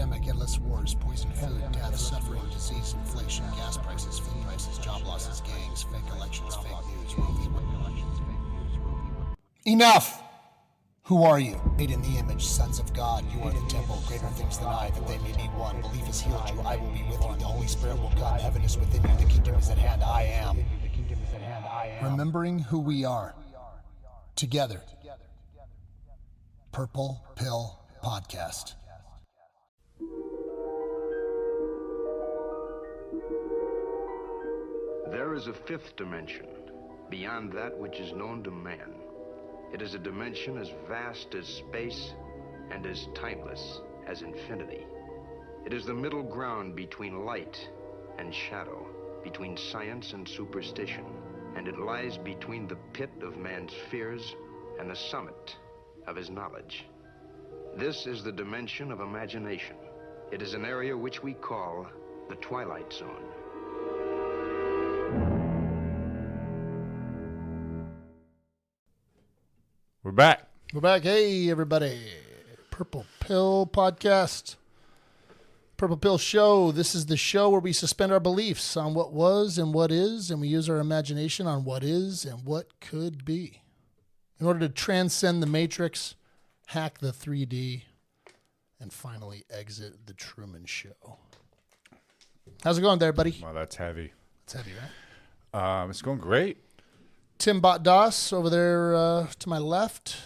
pandemic, endless wars, poison food, death, suffering, disease, inflation, gas prices, food prices, job losses, gangs, fake elections, fake news, Roe v. Wade. Enough! Who are you? Made in the image, sons of God. You are the temple, greater things than I, that they may be one. Belief has healed you, I will be with you. The Holy Spirit will come, heaven is within you, the kingdom is at hand, I am. Remembering who we are. Together. Purple Pill Podcast. There is a fifth dimension, beyond that which is known to man. It is a dimension as vast as space and as timeless as infinity. It is the middle ground between light and shadow, between science and superstition, and it lies between the pit of man's fears and the summit of his knowledge. This is the dimension of imagination. It is an area which we call the Twilight Zone. We're back. We're back. Hey, everybody. Purple Pill Podcast. Purple Pill Show. This is the show where we suspend our beliefs on what was and what is, and we use our imagination on what is and what could be in order to transcend the Matrix, hack the 3D, and finally exit the Truman Show. How's it going there, buddy? Well, that's heavy. It's heavy, right? It's going great. Tim Bottas over there to my left.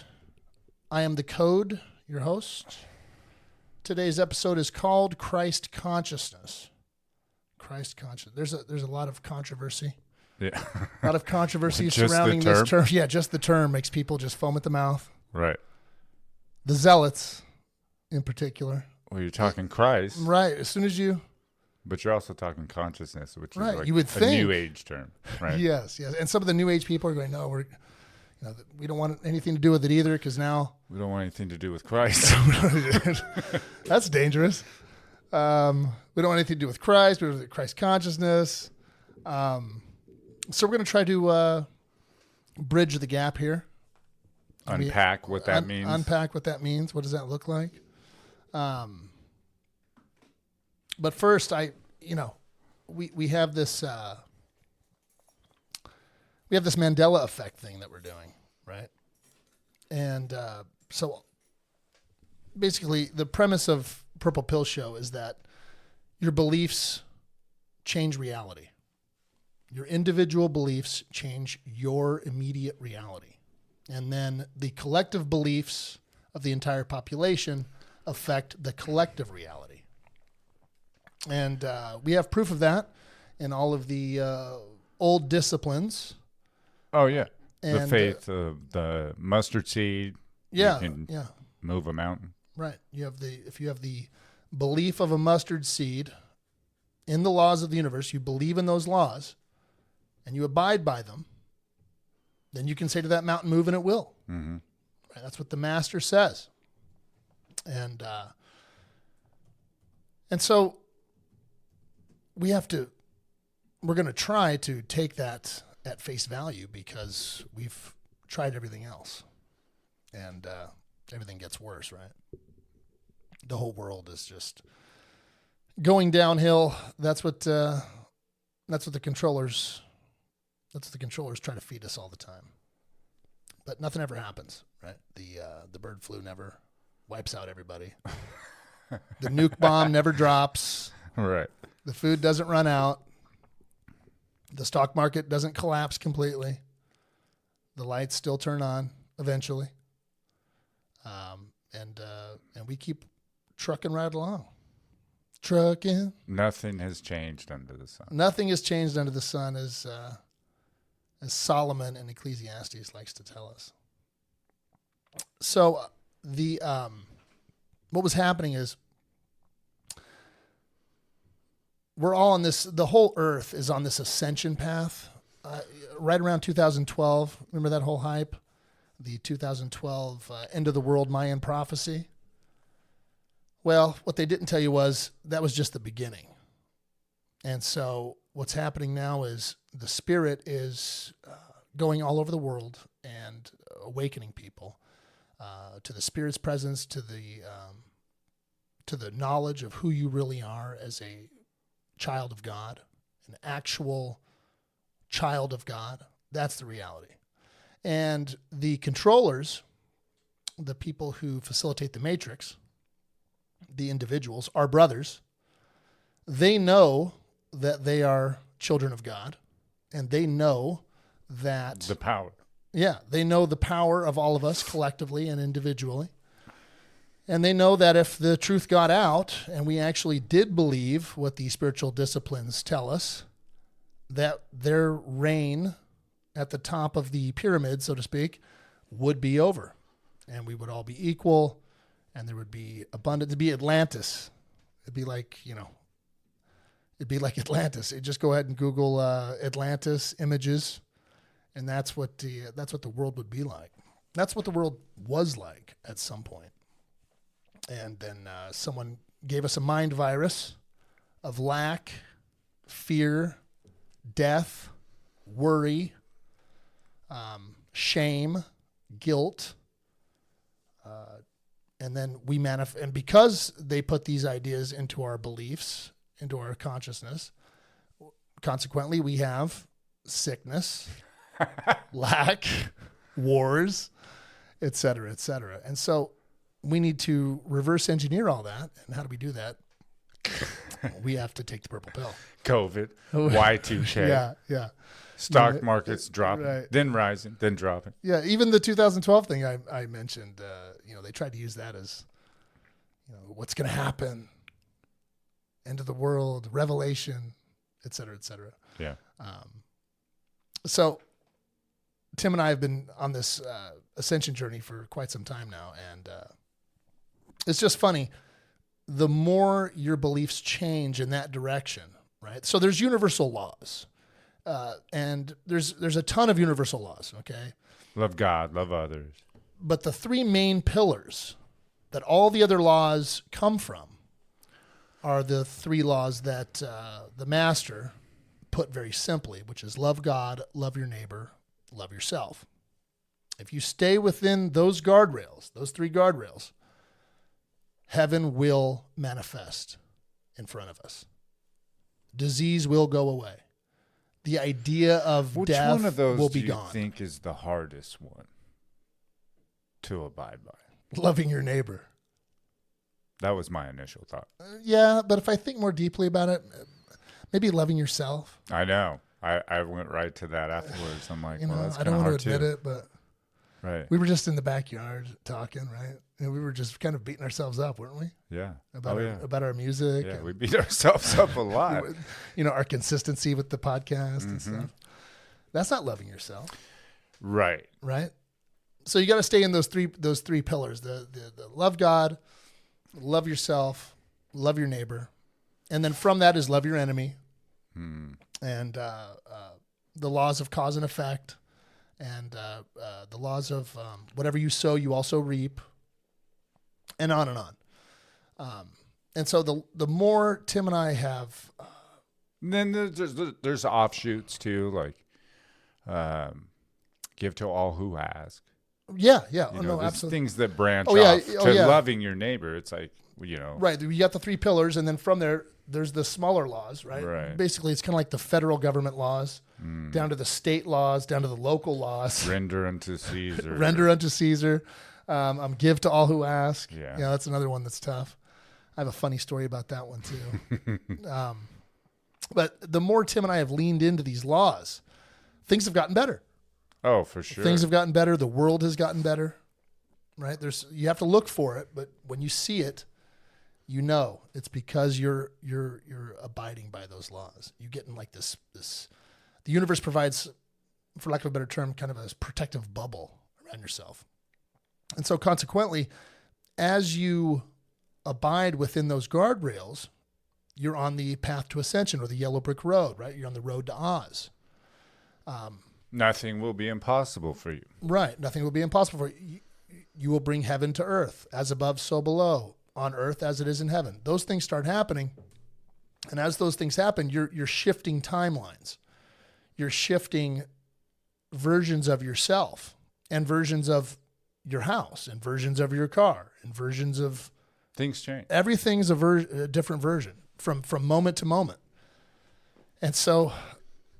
I am the Code, your host. Today's episode is called Christ Consciousness. Christ Consciousness. There's a lot of controversy. Yeah. A lot of controversy Just surrounding the term? this term. Yeah, just the term makes people just foam at the mouth. Right. The zealots, in particular. Well, you're talking Christ, Right. As soon as you... but you're also talking consciousness, which Right, is like you would a think. new age term, right? Yes. And some of the New Age people are going, no, we don't want anything to do with it either because now... We don't want anything to do with Christ. That's dangerous. We don't want anything to do with Christ, but with Christ consciousness. So we're going to try to bridge the gap here. Unpack what that means. Unpack what that means. What does that look like? But first, we have this Mandela effect thing that we're doing, right? And so basically the premise of Purple Pill Show is that your beliefs change reality. Your individual beliefs change your immediate reality. And then the collective beliefs of the entire population affect the collective reality. And we have proof of that in all of the old disciplines. Oh, yeah. And, the faith, the mustard seed. Yeah, You can yeah. move a mountain. Right. If you have the belief of a mustard seed in the laws of the universe, you believe in those laws, and you abide by them, then you can say to that mountain, move, and it will. Mm-hmm. Right? That's what the master says. And so we're going to try to take that at face value because we've tried everything else. And everything gets worse, right? The whole world is just going downhill. That's what the controllers try to feed us all the time. But nothing ever happens, right? The bird flu never wipes out everybody. The nuke bomb never drops. Right. The food doesn't run out. The stock market doesn't collapse completely. The lights still turn on eventually. And we keep trucking right along. Trucking. Nothing has changed under the sun. Nothing has changed under the sun, as Solomon in Ecclesiastes likes to tell us. So what was happening is we're all on this, the whole earth is on this ascension path. Right around 2012, remember that whole hype? The 2012 end of the world Mayan prophecy. Well, what they didn't tell you was that was just the beginning. And so what's happening now is the Spirit is going all over the world and awakening people to the Spirit's presence, to to the knowledge of who you really are as a child of God, an actual child of God. That's the reality. And the controllers, the people who facilitate the matrix, the individuals, our brothers, they know that they are children of God, and they know that The power. yeah, they know the power of all of us collectively and individually. And they know that if the truth got out and we actually did believe what the spiritual disciplines tell us, that their reign at the top of the pyramid, so to speak, would be over. And we would all be equal, and there would be abundance. It'd be Atlantis. It'd be like, it'd be like Atlantis. You just go ahead and Google Atlantis images, and that's what the world would be like. That's what the world was like at some point. And then someone gave us a mind virus of lack, fear, death, worry, shame, guilt, and then we and because they put these ideas into our beliefs, into our consciousness, consequently we have sickness, lack, wars, et cetera, et cetera. And so we need to reverse engineer all that. And how do we do that? We have to take the purple pill. COVID, Y2K, Yeah. stock markets dropping, right. then rising, then dropping. Yeah, even the 2012 thing I mentioned, they tried to use that as, what's going to happen, end of the world, revelation, et cetera, et cetera. Yeah. So Tim and I have been on this ascension journey for quite some time now, and it's just funny. The more your beliefs change in that direction, right? So there's universal laws, and there's a ton of universal laws, okay? Love God, love others. But the three main pillars that all the other laws come from are the three laws that the master put very simply, which is love God, love your neighbor, love yourself. If you stay within those guardrails, those three guardrails, heaven will manifest in front of us. Disease will go away. The idea of Which death one of those will do be you gone. think is the hardest one to abide by? Loving your neighbor. That was my initial thought. Yeah, but if I think more deeply about it, maybe loving yourself. I know. I went right to that afterwards. I'm like, well, that's I kind don't of want hard to admit too. it, but Right. we were just in the backyard talking, right? And we were just kind of beating ourselves up, weren't we? Yeah. About yeah. about our music. Yeah, and, we beat ourselves up a lot. our consistency with the podcast and Mm-hmm. stuff. That's not loving yourself, Right. right? So you got to stay in those three pillars: the love God, love yourself, love your neighbor, and then from that is love your enemy, and the laws of cause and effect, and the laws of whatever you sow, you also reap, and on and on. And so the more Tim and I have, And then there's offshoots too, like give to all who ask. yeah, You know, no, there's absolutely. things that branch Oh, yeah, off oh, to yeah. loving your neighbor. It's like, Right. You got the three pillars, and then from there's the smaller laws, right? Right. Basically, it's kind of like the federal government laws, down to the state laws, down to the local laws. render unto Caesar. Render unto Caesar. Give to all who ask. Yeah. That's another one that's tough. I have a funny story about that one too. But the more Tim and I have leaned into these laws, things have gotten better. Oh, for sure. Things have gotten better. The world has gotten better, right? You have to look for it, but when you see it, you know it's because you're abiding by those laws. You get in like this. The universe provides, for lack of a better term, kind of a protective bubble around yourself, and so consequently, as you abide within those guardrails, you're on the path to ascension or the yellow brick road, right? You're on the road to Oz. Nothing will be impossible for you. Right. Nothing will be impossible for you. You will bring heaven to earth, as above, so below, on earth as it is in heaven. Those things start happening. And as those things happen, you're shifting timelines. You're shifting versions of yourself and versions of your house and versions of your car and versions of Things change. Everything's a different version from moment to moment. And so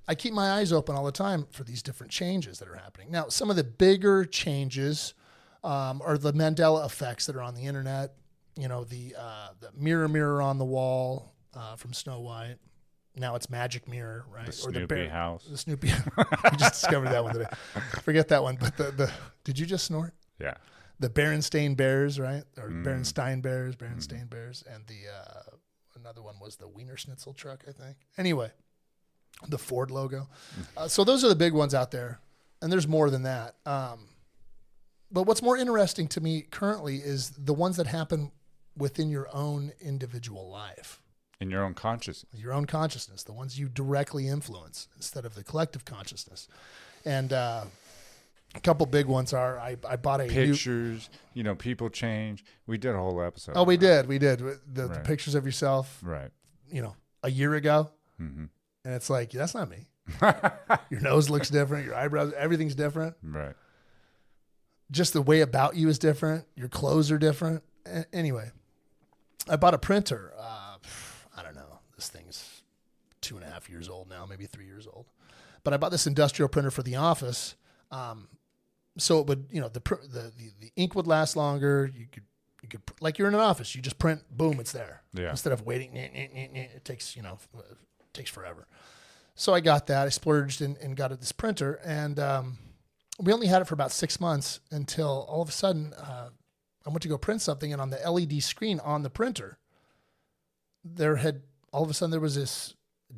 I keep my eyes open all the time for these different changes that are happening. Now, some of the bigger changes are the Mandela effects that are on the internet. You know, the mirror on the wall from Snow White. Now it's Magic Mirror, right? The Snoopy house. The Snoopy. I just discovered that one today. Forget that one. But the did you just snort? Yeah. The Berenstain Bears, right? Or Berenstain Bears, Bears, and the another one was the Wiener Schnitzel truck, I think. Anyway, the Ford logo. So those are the big ones out there, and there's more than that. But what's more interesting to me currently is the ones that happen within your own individual life. In your own consciousness. Your own consciousness, the ones you directly influence instead of the collective consciousness. And a couple big ones are I bought a pictures, people change. We did a whole episode. Oh, we did. The pictures of yourself, right? A year ago. Mm-hmm. And it's like, that's not me. Your nose looks different. Your eyebrows, everything's different. Right. Just the way about you is different. Your clothes are different. Anyway, I bought a printer. I don't know. This thing's 2.5 years old now, maybe 3 years old. But I bought this industrial printer for the office. So it would, the ink would last longer. You could, like you're in an office, you just print, boom, it's there. Yeah. Instead of waiting, it takes, takes forever. So I got that. I splurged and got this printer. And we only had it for about 6 months until all of a sudden I went to go print something. And on the LED screen on the printer, all of a sudden there was this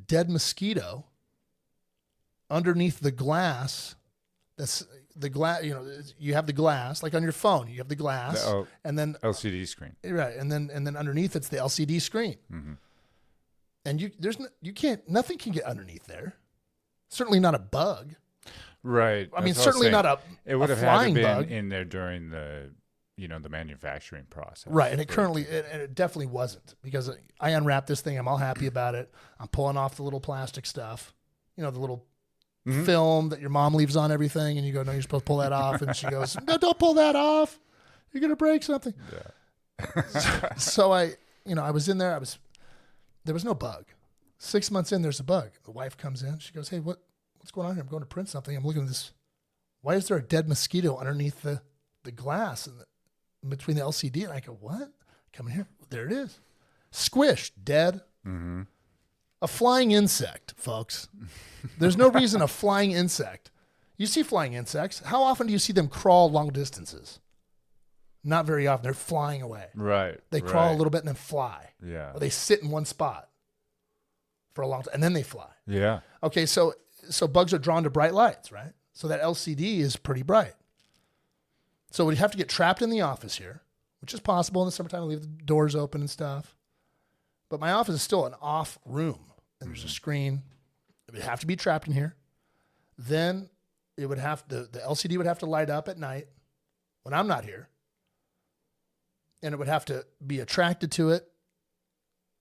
dead mosquito underneath the glass. That's the glass, you have the glass, like on your phone, you have the glass and then LCD screen. Right. And then underneath it's the LCD screen. Mm-hmm. And nothing can get underneath there. Certainly not a bug. Right. I mean, certainly not it would have had flying to bug. been in there during the manufacturing process. Right. And it definitely wasn't, because I unwrapped this thing. I'm all happy about it. I'm pulling off the little plastic stuff, the little film that your mom leaves on everything. And you go, no, you're supposed to pull that off. And she goes, no, don't pull that off. You're going to break something. Yeah. So I was in there. There was no bug. 6 months in, there's a bug. The wife comes in. She goes, hey, what's going on here? I'm going to print something. I'm looking at this. Why is there a dead mosquito underneath the glass and between the LCD? And I go, what? Come in here. There it is. Squished, dead. Mm-hmm. A flying insect, folks. There's no reason a flying insect. You see flying insects. How often do you see them crawl long distances? Not very often. They're flying away. Right. They crawl a little bit and then fly. Yeah. Or they sit in one spot for a long time and then they fly. Yeah. Okay, so bugs are drawn to bright lights, right? So that LCD is pretty bright. So we'd have to get trapped in the office here, which is possible in the summertime. We leave the doors open and stuff. But my office is still an off room. And there's a screen. It would have to be trapped in here. Then it would have the LCD would have to light up at night when I'm not here. And it would have to be attracted to it.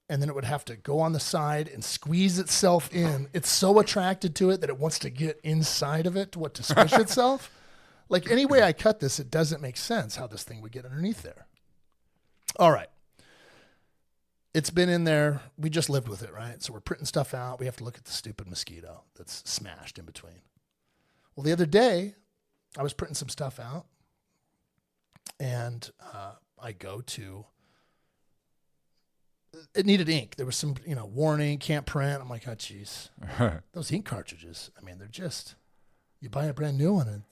And then it would have to go on the side and squeeze itself in. It's so attracted to it that it wants to get inside of it to squish itself. Like any way I cut this, it doesn't make sense how this thing would get underneath there. All right. It's been in there. We just lived with it, right? So we're printing stuff out. We have to look at the stupid mosquito that's smashed in between. Well, the other day, I was printing some stuff out, and I go to, it needed ink. There was some, warning, can't print. I'm like, oh, geez. Those ink cartridges, I mean, they're just, you buy a brand new one, and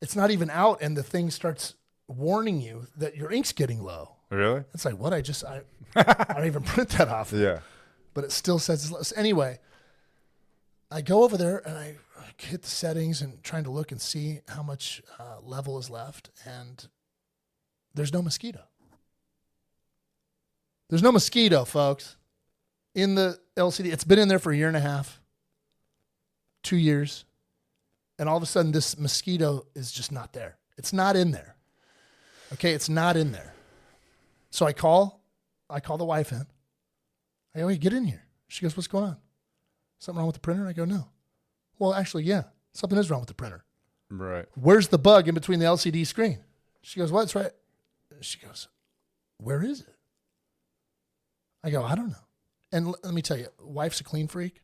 it's not even out, and the thing starts warning you that your ink's getting low. Really? It's like, what? I don't even print that off. Yeah. But it still says it's low. So anyway, I go over there and I hit the settings and trying to look and see how much level is left. And there's no mosquito. There's no mosquito, folks, in the LCD. It's been in there for 1.5 years, 2 years. And all of a sudden, this mosquito is just not there. It's not in there. Okay, it's not in there. So I call the wife in. I go, hey, get in here. She goes, what's going on? Something wrong with the printer? I go, no. Well, actually, yeah, something is wrong with the printer. Right. Where's the bug in between the LCD screen? She goes, what's right? She goes, where is it? I go, I don't know. And let me tell you, wife's a clean freak.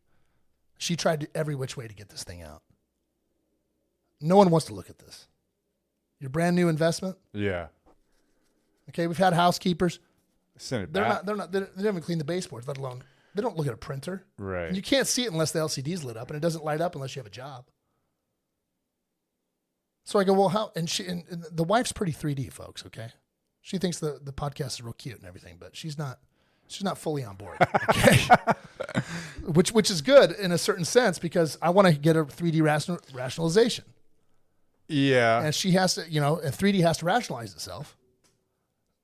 She tried every which way to get this thing out. No one wants to look at this. Your brand new investment. Yeah. Okay, we've had housekeepers. Send it They back. don't even clean the baseboards, let alone, they don't look at a printer. Right. And you can't see it unless the LCD's lit up, and it doesn't light up unless you have a job. So I go, well, how? And the wife's pretty 3D, folks. Okay, she thinks the podcast is real cute and everything, but she's not fully on board. Okay, which is good in a certain sense because I want to get a 3D rationalization, Yeah. and she has to, and 3D has to rationalize itself.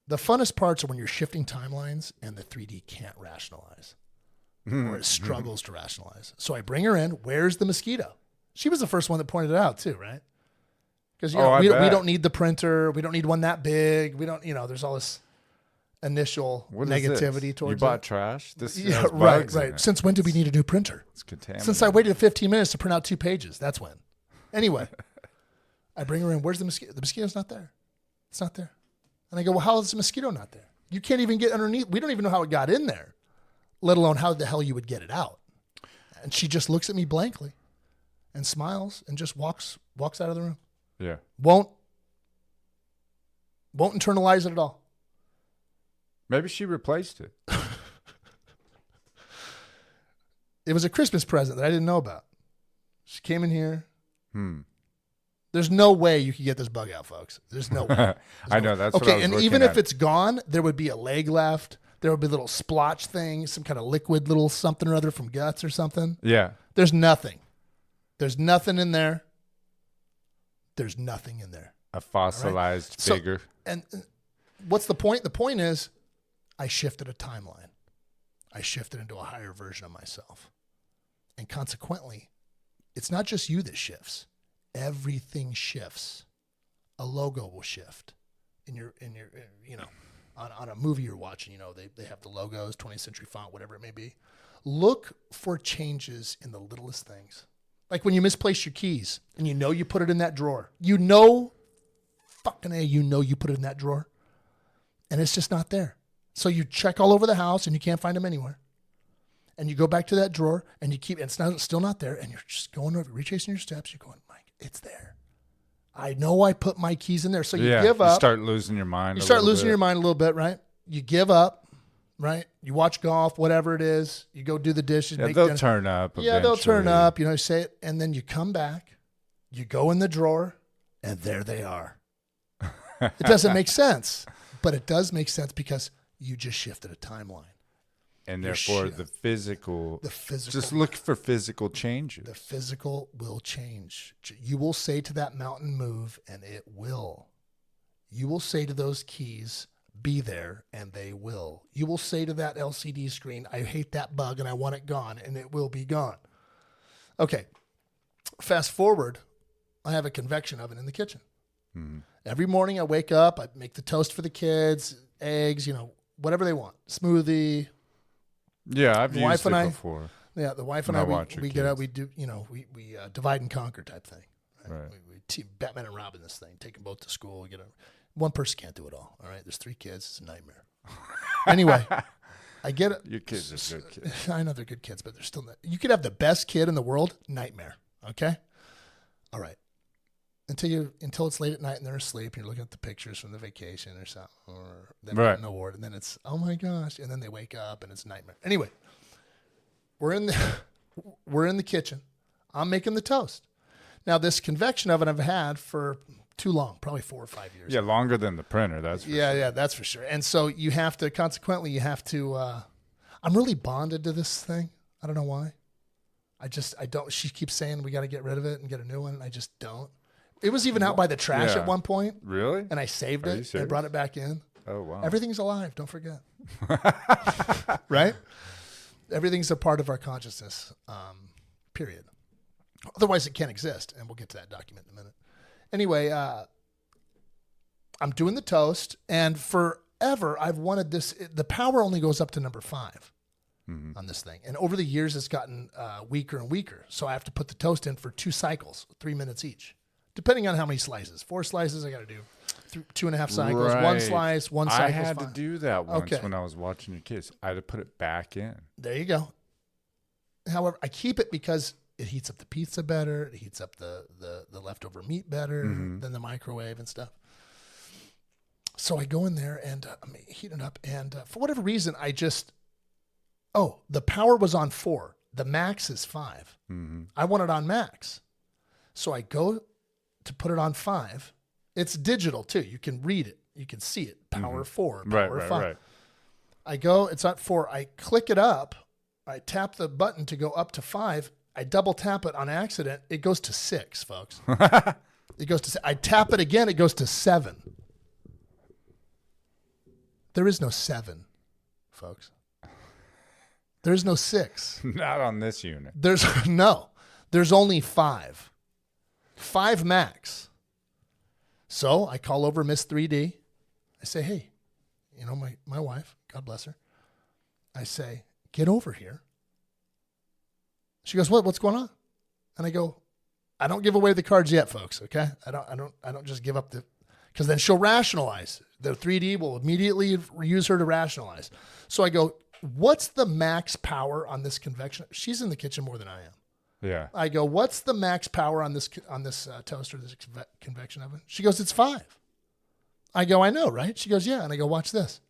The funnest parts are when you're shifting timelines and the 3D can't rationalize, or it struggles to rationalize. So I bring her in. Where's the mosquito? She was the first one that pointed it out too, right? Because we don't need the printer. We don't need one that big. We don't, there's all this initial What is negativity this? towards You bought it. trash? This Yeah, has right, bugs in right. it. Since when did we need a new printer? It's contaminated. Since I waited 15 minutes to print out 2 pages. That's when. Anyway, I bring her in. Where's the mosquito? The mosquito's not there. It's not there. And I go, well, how is the mosquito not there? You can't even get underneath. We don't even know how it got in there, let alone how the hell you would get it out. And she just looks at me blankly and smiles and just walks out of the room. Yeah. Won't internalize it at all. Maybe she replaced it. It was a Christmas present that I didn't know about. She came in here. There's no way you could get this bug out, folks. There's no way. I know. That's what I Okay, was and looking even at. if it's gone, there would be a leg left. There would be a little splotch thing, some kind of liquid little something or other from guts or something. Yeah. There's nothing. There's nothing in there. There's nothing in there. A fossilized So- figure. And what's the point? The point is I shifted a timeline. I shifted into a higher version of myself. And consequently, it's not just you that shifts. Everything shifts. A logo will shift in your on a movie you're watching, they have the logos, 20th century font, whatever it may be. Look for changes in the littlest things. Like when you misplace your keys and you put it in that drawer. You put it in that drawer and it's just not there. So you check all over the house and you can't find them anywhere. And you go back to that drawer and it's still not there. And you're just going over, retracing your steps. You're going, Mike, it's there. I know I put my keys in there. So you give up. You start losing your mind. You start losing your mind a little bit, right? You give up, right? You watch golf, whatever it is. You go do the dishes. Yeah, make they'll dinner. turn up. Yeah, they'll turn eventually. up. You say it, and then you come back. You go in the drawer, and there they are. It doesn't make sense, but it does make sense because you just shifted a timeline. And Your therefore, shit. the physical. The physical. Just look for physical changes. The physical will change. You will say to that mountain, move, and it will. You will say to those keys, be there, and they will. You will say to that LCD screen, I hate that bug and I want it gone, and it will be gone. Okay. Fast forward, I have a convection oven in the kitchen. Every morning I wake up, I make the toast for the kids, eggs, whatever they want, smoothie. Yeah, I've used wife it and I- before. Yeah, the wife and When I, I watch your we get out, kids. we do, we divide and conquer type thing. Right. We Batman and Robin this thing, take them both to school. One person can't do it all. All right, there's 3 kids. It's a nightmare. Anyway, I get it. Your kids are good kids. I know they're good kids, but they're still not. You could have the best kid in the world, nightmare. Okay, all right. Until it's late at night and they're asleep. And you're looking at the pictures from the vacation or something, or they Right. got an award, and then it's oh my gosh, and then they wake up and it's a nightmare. Anyway, we're in the kitchen. I'm making the toast. Now this convection oven I've had for too long, probably 4 or 5 years. Yeah, longer than the printer. That's for sure. Yeah, that's for sure. And so you have to, I'm really bonded to this thing. I don't know why. I don't, she keeps saying we got to get rid of it and get a new one. And I just don't. It was even out by the trash Yeah. at one point, Really? and I saved Are you it and serious? brought it back in. Oh wow. Everything's alive. Don't forget. Right? Everything's a part of our consciousness, period. Otherwise it can't exist. And we'll get to that document in a minute. Anyway, I'm doing the toast, and forever I've wanted this. The power only goes up to number 5 on this thing. And over the years, it's gotten weaker and weaker. So I have to put the toast in for 2 cycles, 3 minutes each, depending on how many slices. 4 slices, I got to do 2.5 cycles, one Right. slice, one cycle. I had to do that once Okay. when I was watching your kids. I had to put it back in. There you go. However, I keep it because it heats up the pizza better. It heats up the leftover meat better than the microwave and stuff. So I go in there and I'm heating it up. And for whatever reason, the power was on 4. The max is 5. I want it on max. So I go to put it on 5. It's digital too. You can read it. You can see it. Power 4, power 5. Right. I go, it's at 4. I click it up. I tap the button to go up to 5. I double tap it on accident. It goes to 6, folks. It goes to. I tap it again. It goes to 7. There is no 7, folks. There is no 6. Not on this unit. There's no. There's only 5. 5 max. So I call over Miss 3D. I say, hey, my wife, God bless her. I say, get over here. She goes, what's going on? And I go, I don't give away the cards yet, folks. Okay. I don't just give up because then she'll rationalize. The 3D will immediately use her to rationalize. So I go, what's the max power on this convection? She's in the kitchen more than I am. Yeah. I go, what's the max power on this toaster, this convection oven? She goes, it's 5. I go, I know, right? She goes, yeah. And I go, watch this.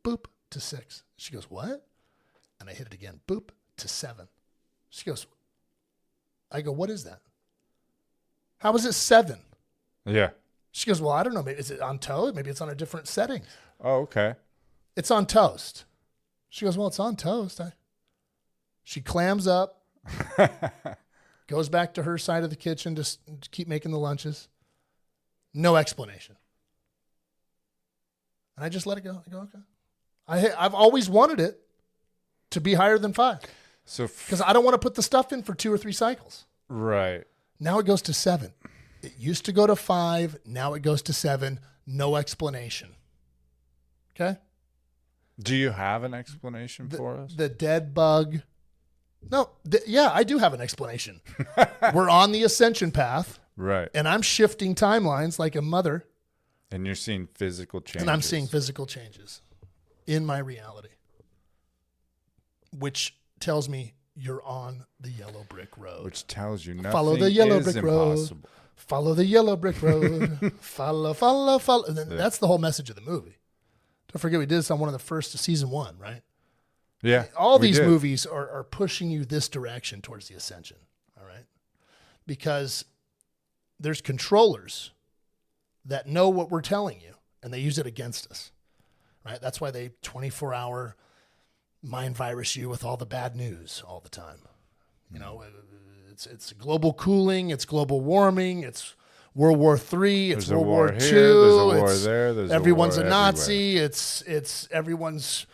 Boop to 6. She goes, what? And I hit it again. Boop to 7. She goes, I go, what is that? How is it 7? Yeah. She goes, well, I don't know. Maybe is it on toast? Maybe it's on a different setting. Oh, okay. It's on toast. She goes, well, it's on toast. She clams up, goes back to her side of the kitchen to keep making the lunches. No explanation. And I just let it go. I go, okay. I've always wanted it to be higher than 5 So, because I don't want to put the stuff in for 2 or 3 cycles. right. Now it goes to 7. It used to go to 5. Now it goes to 7. No explanation. Okay. Do you have an explanation for us? The dead bug. No. Yeah, I do have an explanation. We're on the ascension path, Right. and I'm shifting timelines like a mother, And you're seeing physical changes. and I'm seeing physical changes in my reality, which tells me you're on the yellow brick road. Which tells you nothing Follow the yellow is brick impossible. road. Follow the yellow brick road. follow. And then that's the whole message of the movie. Don't forget we did this on one of the first season 1, right? Yeah. All we these did. movies are pushing you this direction towards the ascension. All right. Because there's controllers that know what we're telling you and they use it against us. Right. That's why they 24-hour mind virus you with all the bad news all the time. You know, it's global cooling, it's global warming, it's World War III, it's There's a World war War here, II, there's a war it's there, there's a everyone's war a Nazi, it's everyone's,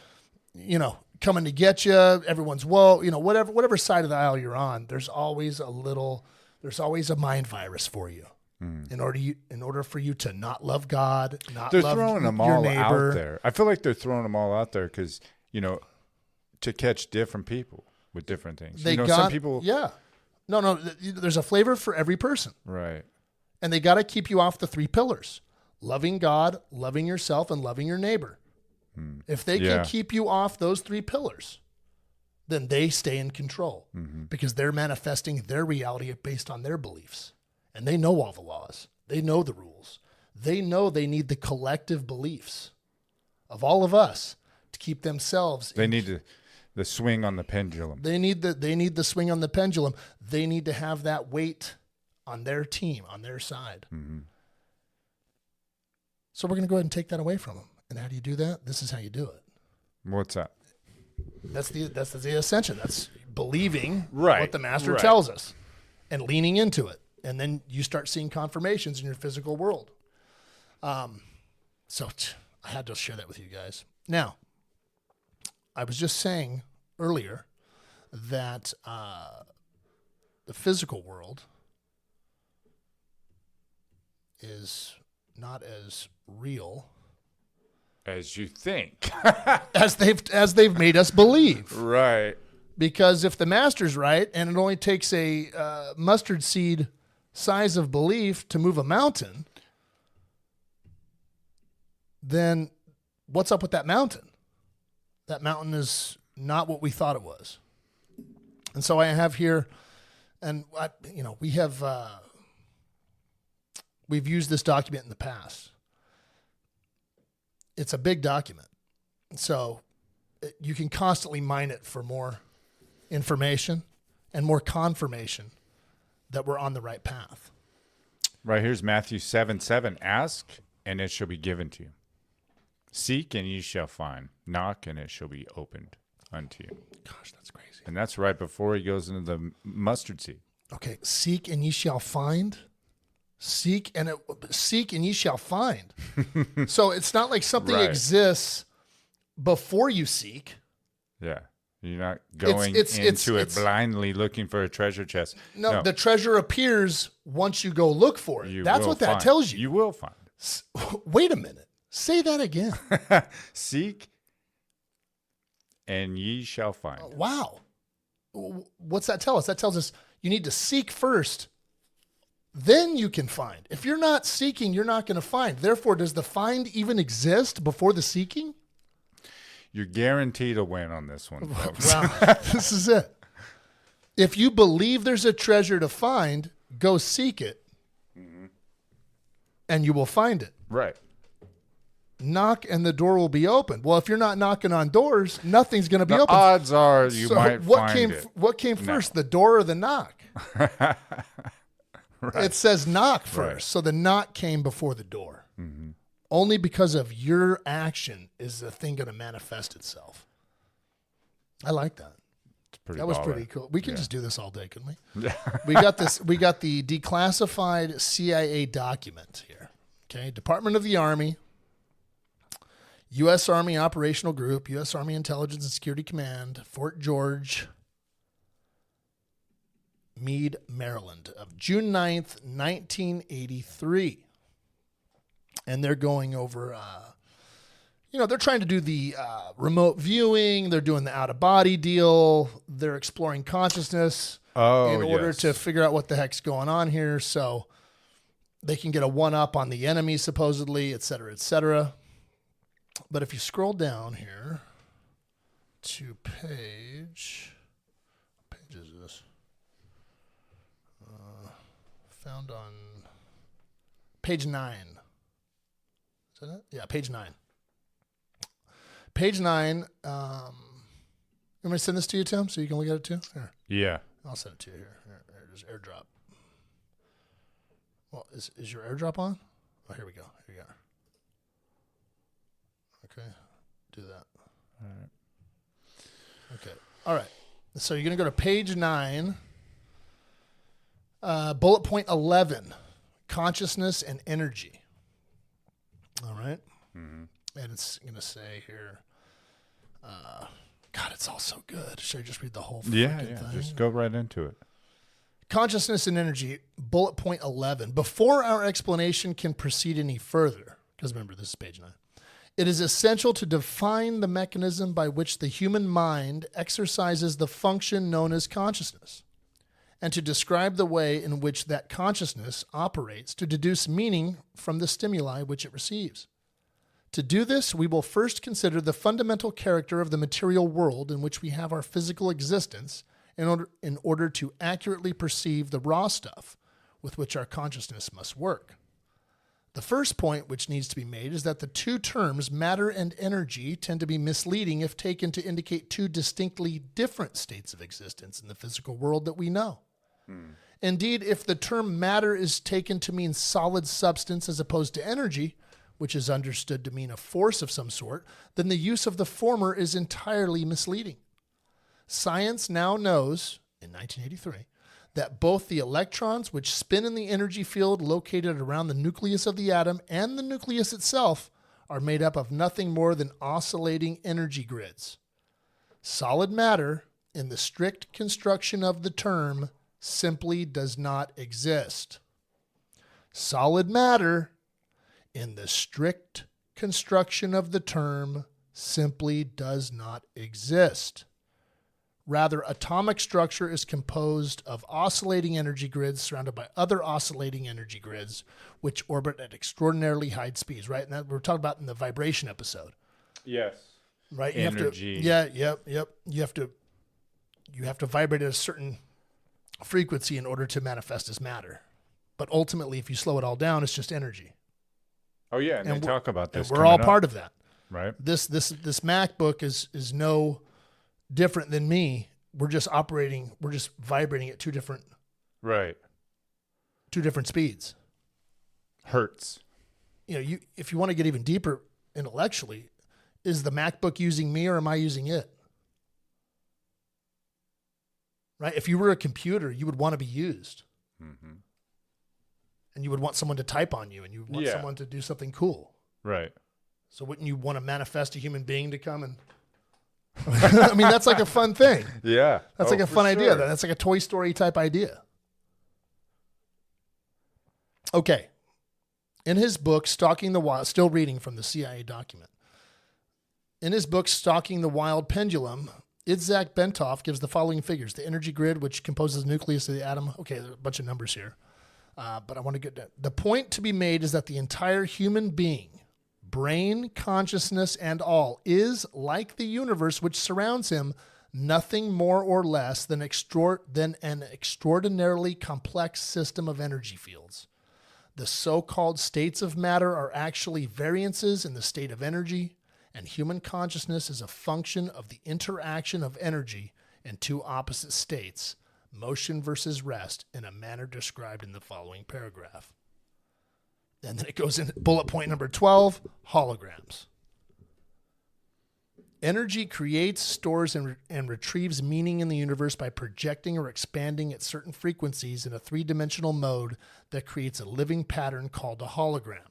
coming to get you, everyone's whatever side of the aisle you're on, there's always a mind virus for you. In order for you to not love God, They're love throwing them your all neighbor. out there. I feel like they're throwing them all out there because, to catch different people with different things. Some people. Yeah. No, there's a flavor for every person. Right. And they got to keep you off the 3 pillars: loving God, loving yourself, and loving your neighbor. If they Yeah. can keep you off those 3 pillars, then they stay in control because they're manifesting their reality based on their beliefs. And they know all the laws. They know the rules. They know they need the collective beliefs of all of us to keep themselves. They need the swing on the pendulum. They need the swing on the pendulum. They need to have that weight on their team, on their side. So we're going to go ahead and take that away from them. And how do you do that? This is how you do it. What's that? That's the ascension. That's believing Right, what the master right. tells us and leaning into it. And then you start seeing confirmations in your physical world. So I had to share that with you guys. Now, I was just saying earlier that the physical world is not as real As you think. as they've made us believe. Right. Because if the master's right, and it only takes a mustard seed size of belief to move a mountain, then what's up with that mountain? That mountain is not what we thought it was. And so I have here, and we've used this document in the past. It's a big document. So you can constantly mine it for more information and more confirmation that we're on the right path. Right, here's Matthew 7:7. Ask, and it shall be given to you. Seek, and ye shall find. Knock, and it shall be opened unto you. Gosh, that's crazy. And that's right before he goes into the mustard seed. Okay, seek, and ye shall find. Seek, and ye shall find. So it's not like something Right. exists before you seek. Yeah. You're not going into it blindly looking for a treasure chest. No, the treasure appears once you go look for it. That's what that tells you. You will find it. Wait a minute. Say that again. Seek, and ye shall find. Wow. What's that tell us? That tells us you need to seek first, then you can find. If you're not seeking, you're not going to find. Therefore, does the find even exist before the seeking? You're guaranteed a win on this one, folks. Wow. This is it. If you believe there's a treasure to find, go seek it, and you will find it. Right. Knock, and the door will be open. Well, if you're not knocking on doors, nothing's going to be The open. odds are you might find it. What came first, the door or the knock? Right. It says knock first. Right. So the knock came before the door. Mm-hmm. Only because of your action is the thing going to manifest itself. I like that. That was pretty cool. We can just do this all day, couldn't we? Yeah. We got this. We got the declassified CIA document here. Okay, Department of the Army, U.S. Army Operational Group, U.S. Army Intelligence and Security Command, Fort George, Meade, Maryland, of June 9th, 1983. And they're going over, they're trying to do the remote viewing. They're doing the out-of-body deal. They're exploring consciousness in order to figure out what the heck's going on here. So they can get a one-up on the enemy, supposedly, et cetera, et cetera. But if you scroll down here to what page is this? Found on page 9. Is that it? Yeah, page 9. Page 9. You want me to send this to you, Tim, so you can look at it too? Here. Yeah. I'll send it to you here. Here it is, AirDrop. Well, is your AirDrop on? Oh, here we go. Here you go. Okay, do that. All right. Okay. All right. So you're going to go to page 9, bullet point 11, consciousness and energy. All right. Mm-hmm. And it's going to say here, God, it's all so good. Should I just read the whole freaking thing? Just go right into it. Consciousness and energy, bullet point 11. Before our explanation can proceed any further, because remember, this is page 9. It is essential to define the mechanism by which the human mind exercises the function known as consciousness, and to describe the way in which that consciousness operates to deduce meaning from the stimuli which it receives. To do this, we will first consider the fundamental character of the material world in which we have our physical existence in order to accurately perceive the raw stuff with which our consciousness must work. The first point which needs to be made is that the two terms, matter and energy, tend to be misleading if taken to indicate two distinctly different states of existence in the physical world that we know. Indeed, if the term matter is taken to mean solid substance as opposed to energy, which is understood to mean a force of some sort, then the use of the former is entirely misleading. Science now knows, in 1983, that both the electrons which spin in the energy field located around the nucleus of the atom and the nucleus itself are made up of nothing more than oscillating energy grids. Solid matter, in the strict construction of the term, simply does not exist. Solid matter, in the strict construction of the term, simply does not exist. Rather, atomic structure is composed of oscillating energy grids surrounded by other oscillating energy grids, which orbit at extraordinarily high speeds, right? And that we're talking about in the vibration episode, Yes. right? Energy. Yep. You have to vibrate at a certain frequency in order to manifest as matter. But ultimately, if you slow it all down, it's just energy. Oh yeah, and they we're- talk about And this. we're all coming up, part of that. right? This MacBook is no different than me. We're just vibrating at two different Right. speeds. Hertz. You know, if you want to get even deeper intellectually, is the MacBook using me or am I using it? Right? If you were a computer, you would want to be used. Mm-hmm. And you would want someone to type on you and you would want Yeah. someone to do something cool. Right. So wouldn't you want to manifest a human being to come and I mean, that's like a fun thing. Yeah. That's like a fun idea. That's like a Toy Story type idea. Okay. In his book, Stalking the Wild, still reading from the CIA document. In his book, Stalking the Wild Pendulum, Itzhak Bentov gives the following figures. The energy grid, which composes the nucleus of the atom. Okay, there's a bunch of numbers here. But I want to get that. The point to be made is that the entire human being, brain, consciousness, and all, is, like the universe which surrounds him, nothing more or less than an extraordinarily complex system of energy fields. The so-called states of matter are actually variances in the state of energy, and human consciousness is a function of the interaction of energy in two opposite states, motion versus rest, in a manner described in the following paragraph. And then it goes in bullet point number 12, holograms. Energy creates, stores, and retrieves meaning in the universe by projecting or expanding at certain frequencies in a three-dimensional mode that creates a living pattern called a hologram.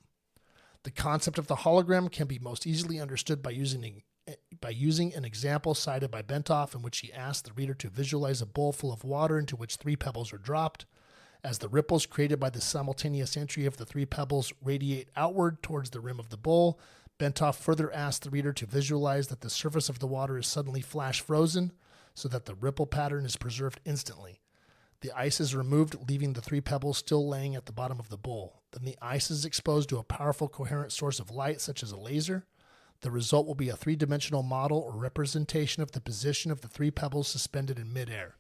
The concept of the hologram can be most easily understood by using an example cited by Bentov in which he asked the reader to visualize a bowl full of water into which three pebbles are dropped. As the ripples created by the simultaneous entry of the three pebbles radiate outward towards the rim of the bowl, Bentov further asked the reader to visualize that the surface of the water is suddenly flash frozen so that the ripple pattern is preserved instantly. The ice is removed, leaving the three pebbles still laying at the bottom of the bowl. Then the ice is exposed to a powerful coherent source of light, such as a laser. The result will be a three-dimensional model or representation of the position of the three pebbles suspended in midair.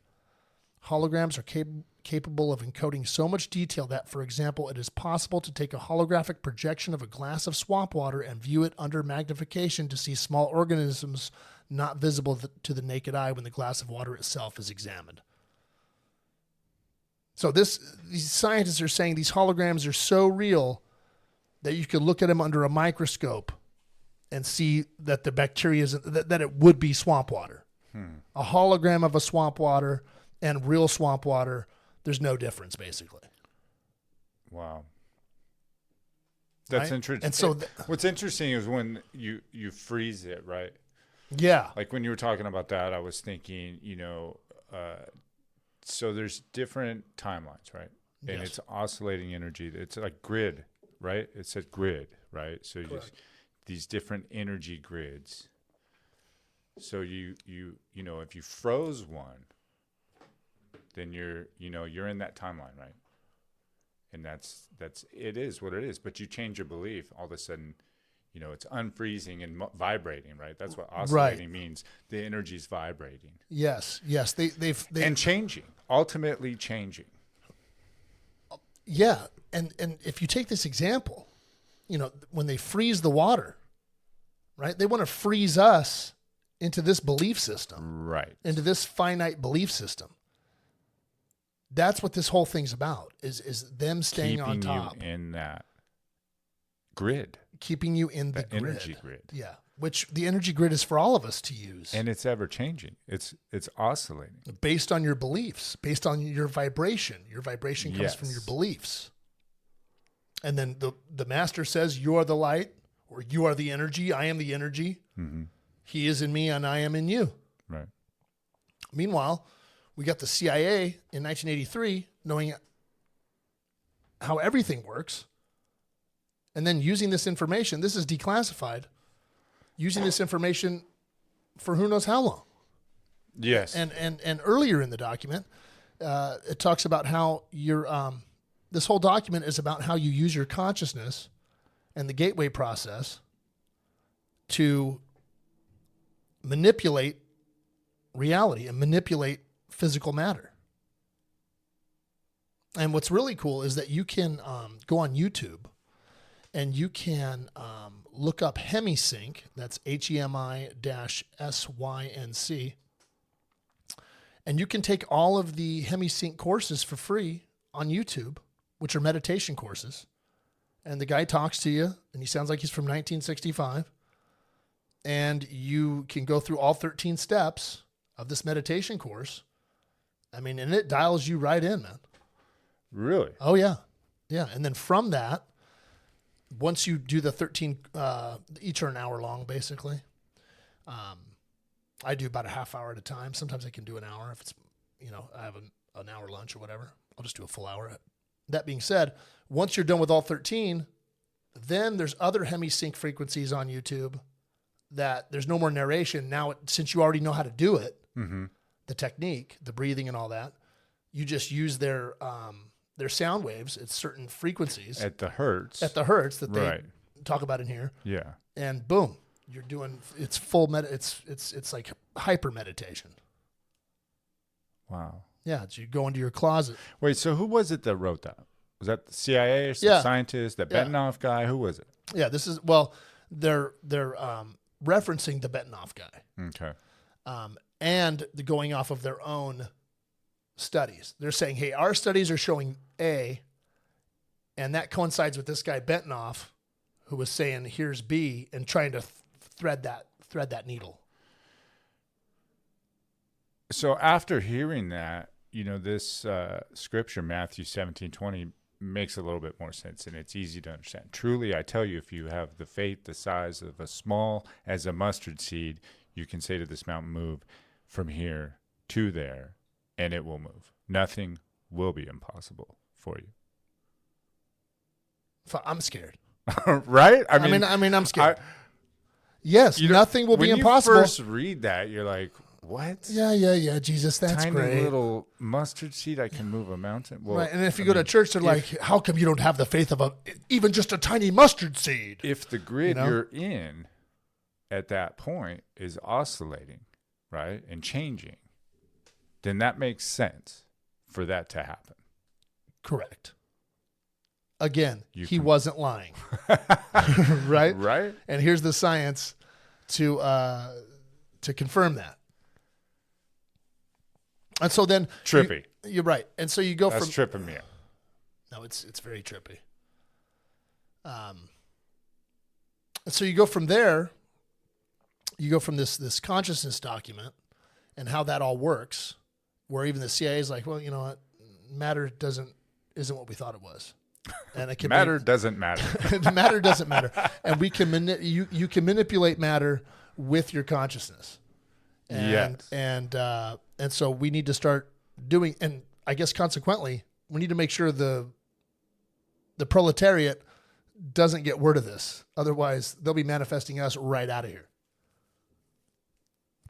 Holograms are capable of encoding so much detail that, for example, it is possible to take a holographic projection of a glass of swamp water and view it under magnification to see small organisms not visible to the naked eye when the glass of water itself is examined. So these scientists are saying these holograms are so real that you could look at them under a microscope and see that the bacteria that it would be swamp water. A hologram of a swamp water and real swamp water, there's no difference, basically. Wow. That's Right? interesting. And so what's interesting is when you freeze it, right? Yeah. Like when you were talking about that, I was thinking, so there's different timelines, right? And Yes. it's oscillating energy. It's like grid, right? It said grid, right? So these different energy grids. So you if you froze one, then you're in that timeline, right? And that's it is what it is. But you change your belief, all of a sudden, it's unfreezing and vibrating, right? That's what oscillating means. The energy's vibrating. Yes. They've And changing, ultimately changing. yeah. And if you take this example, when they freeze the water, right? They want to freeze us into this belief system, Right. into this finite belief system. That's what this whole thing's about, is them staying on top. Keeping you in that grid. Keeping you in the That grid. energy grid. Yeah. Which the energy grid is for all of us to use. And it's ever changing. It's oscillating. Based on your beliefs, based on your vibration. Your vibration comes from Yes. your beliefs. And then the master says, you are the light, or you are the energy. I am the energy. Mm-hmm. He is in me and I am in you. Right. Meanwhile, we got the CIA in 1983 knowing how everything works, and then using this information. This is declassified. Using this information for who knows how long. Yes. And earlier in the document, it talks about how this whole document is about how you use your consciousness and the gateway process to manipulate reality and manipulate physical matter. And what's really cool is that you can go on YouTube and you can look up HemiSync. That's HEMI-SYNC. And you can take all of the HemiSync courses for free on YouTube, which are meditation courses. And the guy talks to you, and he sounds like he's from 1965. And you can go through all 13 steps of this meditation course. I mean, and it dials you right in, man. Really? Oh, yeah. Yeah. And then from that, once you do the 13, each are an hour long, basically. I do about a half hour at a time. Sometimes I can do an hour if it's, I have an hour lunch or whatever. I'll just do a full hour. That being said, once you're done with all 13, then there's other HemiSync frequencies on YouTube that there's no more narration. Now, since you already know how to do it, the technique, the breathing and all that, you just use their sound waves at certain frequencies. At the hertz that they talk about in here. Yeah. And boom, you're doing, it's full it's like hyper meditation. Wow. Yeah. So you go into your closet. Wait, so who was it that wrote that? Was that the CIA or some scientist, that Benioff guy? Who was it? Yeah. They're referencing the Benioff guy. Okay. And the going off of their own studies. They're saying, hey, our studies are showing A, and that coincides with this guy Benioff, who was saying, here's B, and trying to thread that needle. So after hearing that, this scripture, Matthew 17:20, makes a little bit more sense, and it's easy to understand. Truly, I tell you, if you have the faith the size of a small as a mustard seed, you can say to this mountain, move from here to there, and it will move. Nothing will be impossible for you. I'm scared. Right? I mean, I'm scared. Yes, nothing will be impossible. When you first read that, you're like, what? Yeah, Jesus, that's Tiny great. little mustard seed, I can move a mountain. Well, right, and if you go to church, they're like, how come you don't have the faith of even just a tiny mustard seed? If the grid you're in at that point is oscillating, right, and changing, then that makes sense for that to happen. Correct. Again, he wasn't lying. Right? Right. And here's the science to confirm that. And so then trippy. You're right. And so you go That's from tripping me out. No, it's very trippy. And so you go from there, you go from this consciousness document and how that all works, where even the CIA is like, well, you know what? Matter isn't what we thought it was. And it can doesn't matter. Matter doesn't matter. And we can you can manipulate matter with your consciousness. And, yes. And so we need to start doing, and I guess consequently, we need to make sure the proletariat doesn't get word of this. Otherwise, they'll be manifesting us right out of here.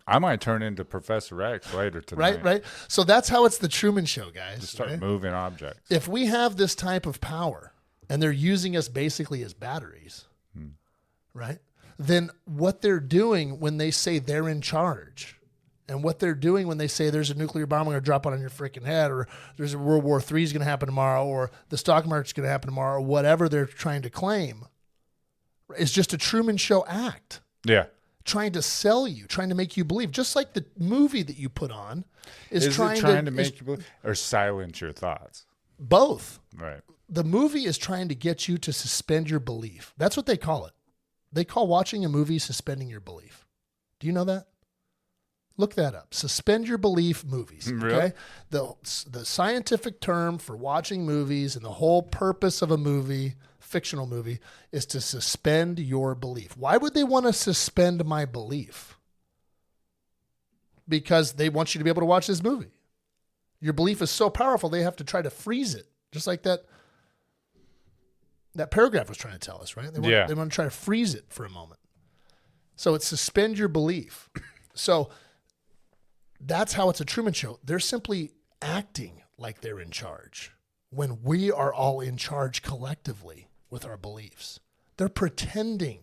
I might turn into Professor X later tonight. Right. So that's how it's the Truman Show, guys. Just start moving objects. If we have this type of power and they're using us basically as batteries, right? Then what they're doing when they say they're in charge, and what they're doing when they say there's a nuclear bomb going to drop on your freaking head, or there's a World War III is going to happen tomorrow, or the stock market's going to happen tomorrow, or whatever they're trying to claim, is just a Truman Show act. Yeah. Trying to sell you, trying to make you believe, just like the movie that you put on is trying to make you believe or silence your thoughts. Both. Right. The movie is trying to get you to suspend your belief. That's what they call it. They call watching a movie suspending your belief. Do you know that? Look that up. Suspend your belief movies. Really? Okay. The scientific term for watching movies and the whole purpose of a movie, fictional movie, is to suspend your belief. Why would they want to suspend my belief? Because they want you to be able to watch this movie. Your belief is so powerful, they have to try to freeze it. Just like that paragraph was trying to tell us, right? They want to try to freeze it for a moment. So it's suspend your belief. So That's how it's a Truman Show. They're simply acting like they're in charge when we are all in charge collectively with our beliefs. They're pretending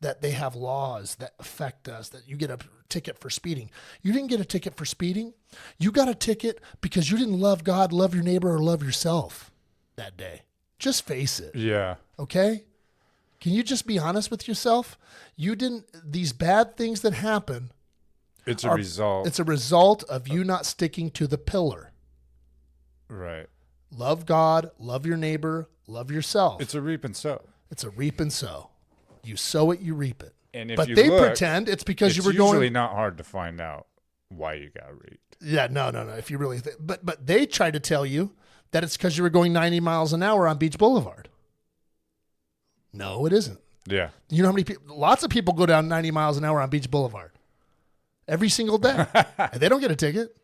that they have laws that affect us, that you get a ticket for speeding. You didn't get a ticket for speeding. You got a ticket because you didn't love God, love your neighbor, or love yourself that day. Just face it. Yeah. Okay? Can you just be honest with yourself? You didn't, these bad things that happen, It's a result. it's a result of you not sticking to the pillar. Right. Love God, love your neighbor, love yourself. It's a reap and sow. It's a reap and sow. You sow it, you reap it. And if But you they look, pretend it's because you it's were usually going. not hard to find out why you got reaped. Yeah, no. If you really, but they try to tell you that it's because you were going 90 miles an hour on Beach Boulevard. No, it isn't. Yeah. You know how many people? Lots of people go down 90 miles an hour on Beach Boulevard every single day, and they don't get a ticket.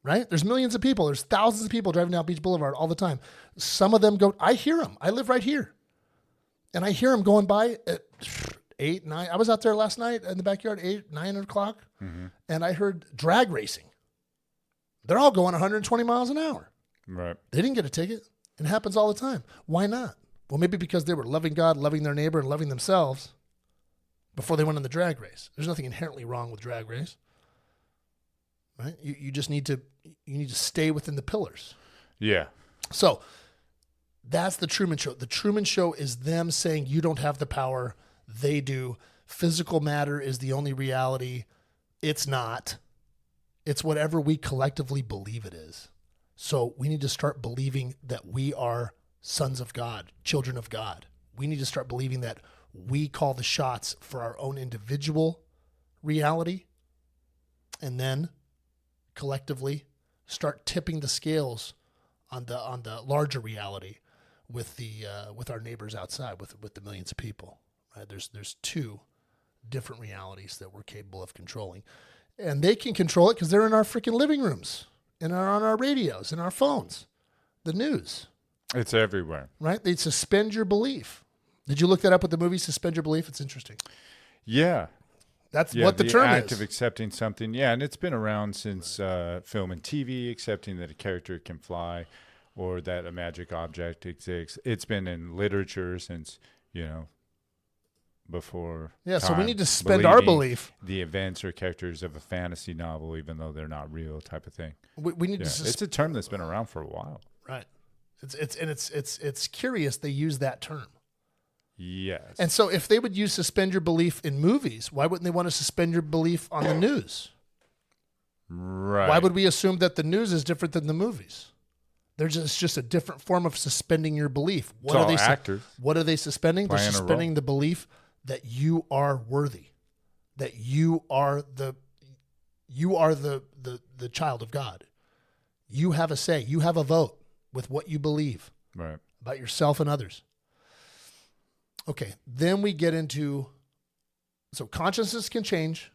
Right? There's millions of people. There's thousands of people driving down Beach Boulevard all the time. Some of them go. I hear them. I live right here, and I hear them going by at 8, 9. I was out there last night in the backyard, 8, 9 o'clock, and I heard drag racing. They're all going 120 miles an hour. Right. They didn't get a ticket. It happens all the time. Why not? Well, maybe because they were loving God, loving their neighbor, and loving themselves before they went on the drag race. There's nothing inherently wrong with drag race. Right? You just need to stay within the pillars. Yeah. So that's the Truman Show. The Truman Show is them saying you don't have the power. They do. Physical matter is the only reality. It's not. It's whatever we collectively believe it is. So we need to start believing that we are sons of God, children of God. We need to start believing that we call the shots for our own individual reality, and then collectively start tipping the scales on the larger reality with our neighbors outside, with the millions of people. Right? There's two different realities that we're capable of controlling, and they can control it because they're in our freaking living rooms and are on our radios and our phones, the news. It's everywhere. Right? They suspend your belief. Did you look that up with the movie Suspend Your Belief? It's interesting. Yeah. That's Yeah, what the term act is. of accepting something. Yeah, and it's been around since film and TV, accepting that a character can fly or that a magic object exists. It's been in literature since, before. Yeah, so we time. need to suspend our Believing belief. the events or characters of a fantasy novel, even though they're not real, type of thing. We need Yeah. to It's a term that's been around for a while. right. It's curious they use that term. Yes. And so if they would use suspend your belief in movies, why wouldn't they want to suspend your belief on the news? right. Why would we assume that the news is different than the movies? It's just a different form of suspending your belief. It's all actors. What are they suspending? They're Playing a suspending role. the belief that you are worthy, that you are the child of God. You have a say. You have a vote with what you believe Right. about yourself and others. Okay, then we get into, so consciousness can change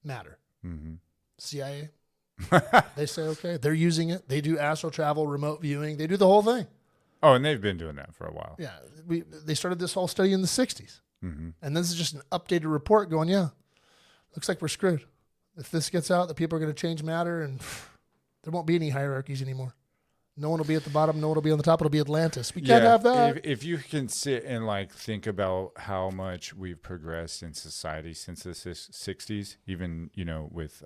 matter. Mm-hmm. CIA, they say, okay, they're using it. They do astral travel, remote viewing. They do the whole thing. Oh, and they've been doing that for a while. Yeah, they started this whole study in the 60s. Mm-hmm. And this is just an updated report going, yeah, looks like we're screwed. If this gets out, the people are going to change matter, and there won't be any hierarchies anymore. No one will be at the bottom. No one will be on the top. It'll be Atlantis. We can't have that. If you can sit and think about how much we've progressed in society since the 60s, even, with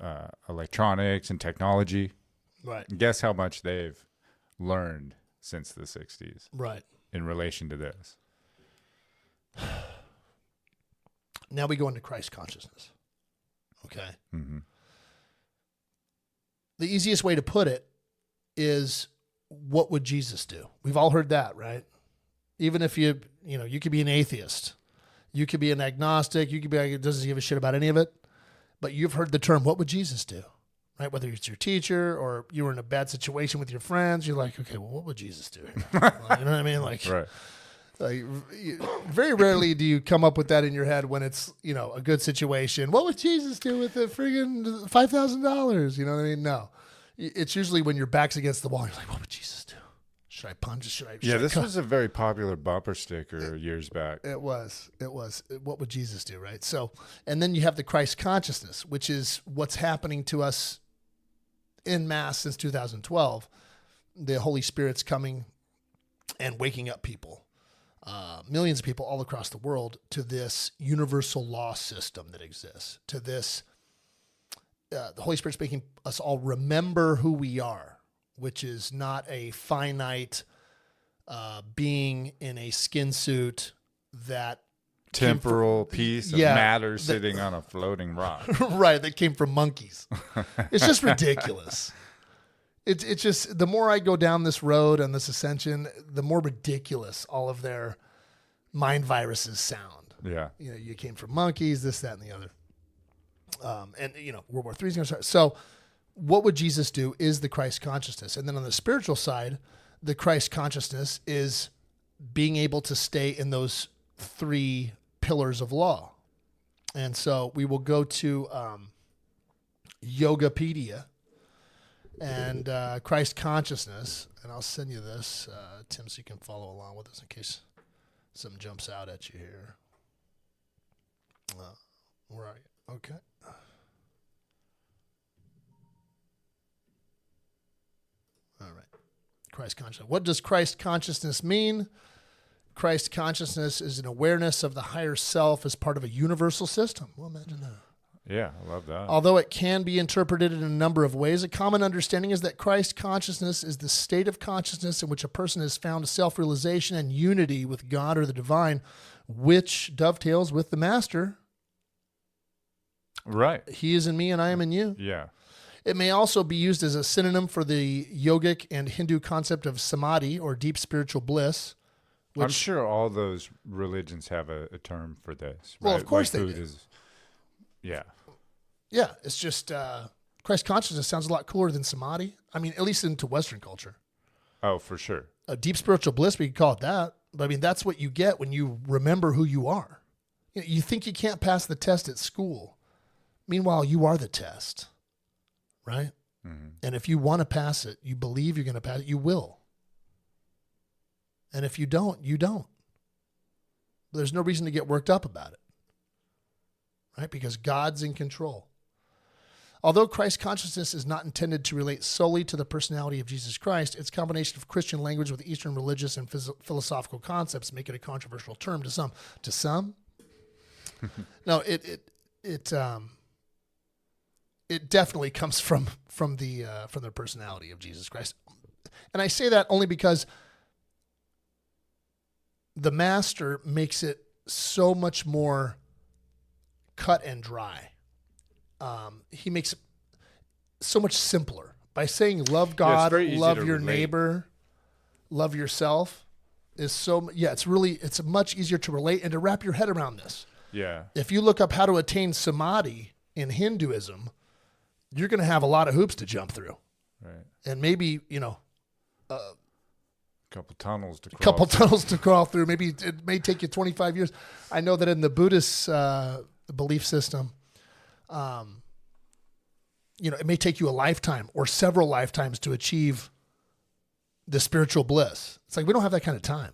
electronics and technology, Right. guess how much they've learned since the 60s Right. in relation to this. Now we go into Christ consciousness. Okay. Mm-hmm. The easiest way to put it is, what would Jesus do? We've all heard that, right? Even if you could be an atheist, you could be an agnostic, you could be like, doesn't give a shit about any of it, but you've heard the term, what would Jesus do? Right? Whether it's your teacher or you were in a bad situation with your friends, you're like, okay, well, what would Jesus do? You know what I mean? Like, Right. Very rarely do you come up with that in your head when it's, a good situation. What would Jesus do with the friggin' $5,000? You know what I mean? No. It's usually when your back's against the wall, you're like, what would Jesus do? Should I punch? Should I This cut? was a very popular bumper sticker years back. It was. What would Jesus do, right? So, and then you have the Christ consciousness, which is what's happening to us in mass since 2012, the Holy Spirit's coming and waking up people, millions of people all across the world, to this universal law system that exists, to this, the Holy Spirit's making us all remember who we are, which is not a finite being in a skin suit that temporal piece of matter sitting on a floating rock. Right, that came from monkeys. It's just ridiculous. It's just, the more I go down this road and this ascension, the more ridiculous all of their mind viruses sound. Yeah. You know, you came from monkeys, this, that, and the other. And, you know, World War III is going to start. So what would Jesus do is the Christ consciousness. And then on the spiritual side, the Christ consciousness is being able to stay in those 3 pillars of law. And so we will go to Yogapedia and Christ consciousness. And I'll send you this, Tim, so you can follow along with us in case something jumps out at you here. Where are you? Okay. All right. Christ consciousness. What does Christ consciousness mean? Christ consciousness is an awareness of the higher self as part of a universal system. Well, imagine that. Yeah, I love that. Although it can be interpreted in a number of ways, a common understanding is that Christ consciousness is the state of consciousness in which a person has found self-realization and unity with God or the divine, which dovetails with the master. Right. He is in me and I am in you. Yeah. It may also be used as a synonym for the yogic and Hindu concept of samadhi, or deep spiritual bliss. I'm sure all those religions have a term for this. Well, right? of course like they do. Yeah. Yeah, it's just Christ consciousness sounds a lot cooler than samadhi. I mean, at least into Western culture. Oh, for sure. A deep spiritual bliss, we could call it that. But I mean, that's what you get when you remember who you are. You think you can't pass the test at school. Meanwhile, you are the test, right? Mm-hmm. And if you want to pass it, you believe you're going to pass it, you will. And if you don't, you don't. There's no reason to get worked up about it, right? Because God's in control. Although Christ consciousness is not intended to relate solely to the personality of Jesus Christ, its combination of Christian language with Eastern religious and philosophical concepts make it a controversial term to some. To some? No, it definitely comes from the personality of Jesus Christ. And I say that only because the master makes it so much more cut and dry. He makes it so much simpler by saying love God, love your neighbor, love yourself it's much easier to relate and to wrap your head around this. Yeah. If you look up how to attain samadhi in Hinduism, you're going to have a lot of hoops to jump through. Right. And maybe, A couple tunnels to crawl through. Maybe it may take you 25 years. I know that in the Buddhist belief system, it may take you a lifetime or several lifetimes to achieve the spiritual bliss. It's like, we don't have that kind of time.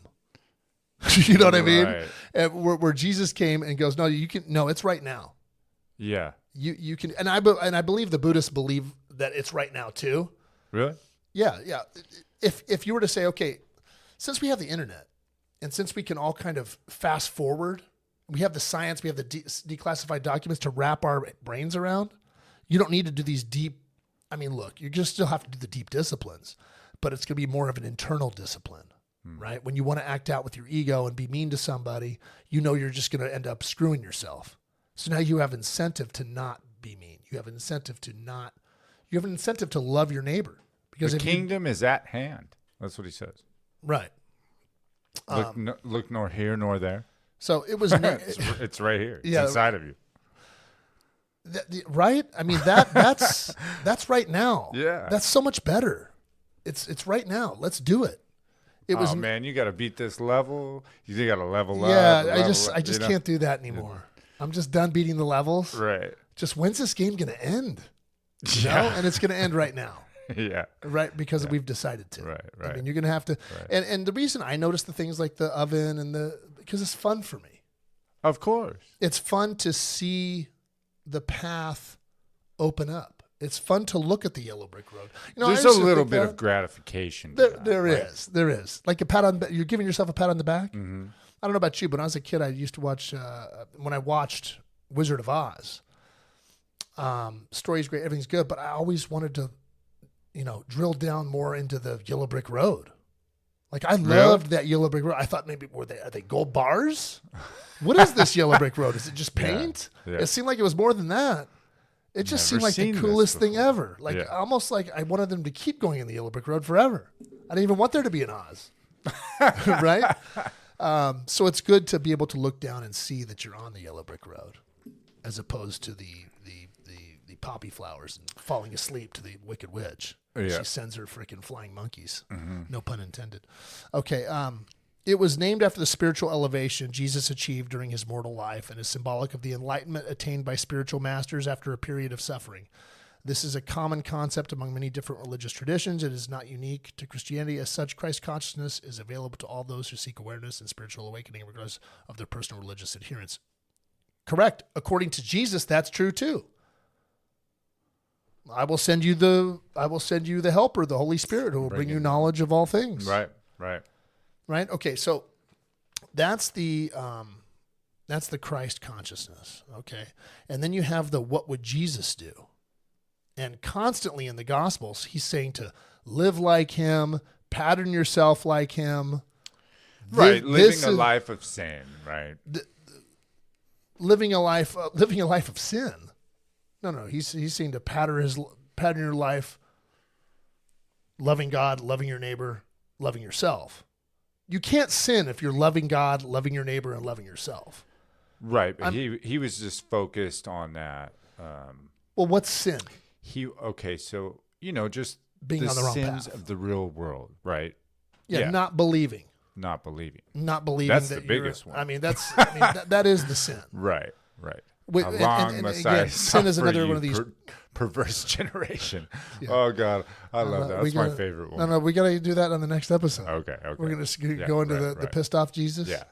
You know what I mean? Right. And where Jesus came and goes, no, it's right now. Yeah. You can, and I believe the Buddhists believe that it's right now too. Really? Yeah. If you were to say, okay, since we have the internet and since we can all kind of fast forward, we have the science, we have the declassified documents to wrap our brains around. You don't need to do these deep. I mean, look, you just still have to do the deep disciplines, but it's going to be more of an internal discipline, right? When you want to act out with your ego and be mean to somebody, you're just going to end up screwing yourself. So now you have incentive to not be mean. You have an incentive to love your neighbor. Because the kingdom is at hand. That's what he says. Right. Look nor here nor there. So it was. It's right here. It's inside of you. Right. I mean that's right now. Yeah. That's so much better. It's right now. Let's do it. Man, you got to beat this level. You got to level up. Yeah. I just can't do that anymore. I'm just done beating the levels. Right. Just when's this game going to end? And it's going to end right now. Yeah. Right. Because we've decided to. Right. I mean, you're going to have to. Right. And the reason I notice the things like the oven because it's fun for me. Of course. It's fun to see the path open up It's fun to look at the yellow brick road. You know, I There's a used to little think bit that- of gratification. to that, There right? is. There is. Like a pat on. You're giving yourself a pat on the back. Mm-hmm. I don't know about you, but when I was a kid, I used to watch. When I watched Wizard of Oz, story's great, everything's good, but I always wanted to, drill down more into the yellow brick road. Like I loved that yellow brick road. I thought maybe are they gold bars? What is this yellow brick road? Is it just paint? Yeah. It seemed like it was more than that. It just seemed Never like the seen this coolest thing before. ever. Like Yeah. almost like I wanted them to keep going in the yellow brick road forever. I didn't even want there to be an Oz. Right? So it's good to be able to look down and see that you're on the yellow brick road, as opposed to the poppy flowers and falling asleep to the Wicked Witch. Yeah. She sends her freaking flying monkeys. No pun intended. Okay. It was named after the spiritual elevation Jesus achieved during his mortal life and is symbolic of the enlightenment attained by spiritual masters after a period of suffering. This is a common concept among many different religious traditions. It is not unique to Christianity. As such, Christ consciousness is available to all those who seek awareness and spiritual awakening regardless of their personal religious adherence. Correct. According to Jesus, that's true too. I will send you the helper, the Holy Spirit, who will bring you knowledge of all things. Right. Right. Okay. So that's the Christ consciousness. Okay. And then you have the what would Jesus do? And constantly in the Gospels, he's saying to live like him, pattern yourself like him. Right. Living This a is- life of sin. Right. living a life of sin. No. He's saying to pattern your life, loving God, loving your neighbor, loving yourself. You can't sin if you're loving God, loving your neighbor, and loving yourself. Right. But he was just focused on that. Well, what's sin? So just Being the on the wrong sins path. of the real world. Right. Yeah, Yeah. not believing. Not believing. that That's the you're- biggest one. I mean, that is the sin. Right. Wait, How and- long and must again, I sin is suffer another you one of these- perverse generation? Oh God, I love that. We That's my gotta- favorite one. No, we got to do that on the next episode. Okay. We're going to Yeah, go into right, the right. pissed off Jesus. Yeah.